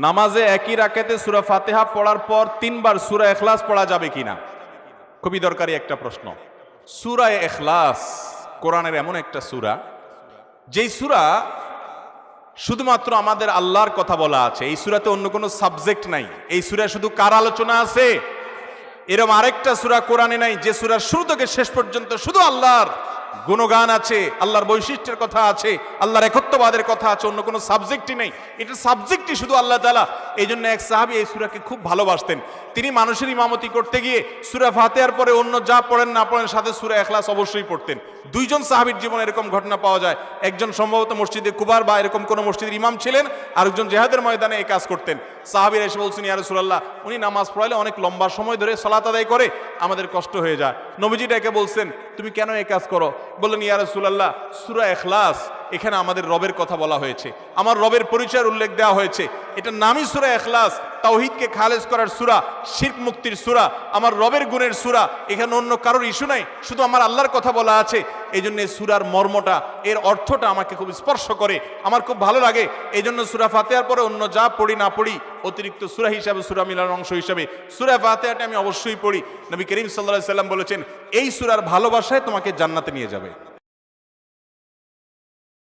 নামাজে একই রাকাতে সূরা ফাতিহা পড়ার পর 3 বার সূরা ইখলাস পড়া যাবে কিনা? খুবই দরকারি একটা প্রশ্ন। সূরা ইখলাস কোরআনের এমন একটা সূরা, যেই সূরা শুধুমাত্র আমাদের আল্লাহর কথা বলা আছে। এই সূরাতে অন্য কোনো সাবজেক্ট নাই। এই সূরায় শুধু কার আলোচনা আছে? এরকম আরেকটা সূরা কোরআনে নাই যে সূরার শুরু থেকে শেষ পর্যন্ত শুধু আল্লাহর গুণগান আছে, আল্লাহর বৈশিষ্ট্যের কথা আছে, আল্লাহর একত্ববাদের কথা আছে, অন্য কোনো সাবজেক্টই নেই। এটা সাবজেক্টই শুধু আল্লাহ তাআলা। এই জন্য এক সাহাবী এই সূরাকে খুব ভালোবাসতেন। তিনি মানুষের ইমামতি করতে গিয়ে সূরা ফাতিহার পরে অন্য যা পড়েন না পড়েন সাথে সূরা ইখলাস অবশ্যই পড়তেন। দুইজন সাহাবীর জীবনে এরকম ঘটনা পাওয়া যায়। একজন সম্ভবত মসজিদে কুবার বা এরকম কোনো মসজিদের ইমাম ছিলেন, আরেকজন জিহাদের ময়দানে এই কাজ করতেন। সাহাবীরা এসে বলছেন, ইয়া রাসূলুল্লাহ, উনি নামাজ পড়াইলে অনেক লম্বা সময় ধরে সালাত আদায় করে, আমাদের কষ্ট হয়ে যায়। নবীজি ডেকে বলছেন, তুমি কেন এই কাজ করো? বললেন, ইয়া রাসূলুল্লাহ, সূরা ইখলাস এখানে আমাদের রবের কথা বলা হয়েছে, আমার রবের পরিচয়ের উল্লেখ দেওয়া হয়েছে। এটার নামই সূরা ইখলাস, তাওহীদকে খালেজ করার সূরা, শিরক মুক্তির সূরা, আমার রবের গুণের সূরা। এখানে অন্য কারোর ইস্যু নাই, শুধু আমার আল্লাহর কথা বলা আছে। এই জন্য সূরার মর্মটা, এর অর্থটা আমাকে খুব স্পর্শ করে, আমার খুব ভালো লাগে। এই জন্য সূরা ফাতিহার পরে অন্য যা পড়ি না পড়ি, অতিরিক্ত সূরা হিসাবে, সূরা মিলানোর অংশ হিসাবে সূরা ফাতিহাটা আমি অবশ্যই পড়ি। নবী করিম সাল্লাল্লাহু আলাইহি ওয়াসাল্লাম বলেছেন, এই সূরার ভালোবাসায় তোমাকে জান্নাতে নিয়ে যাবে।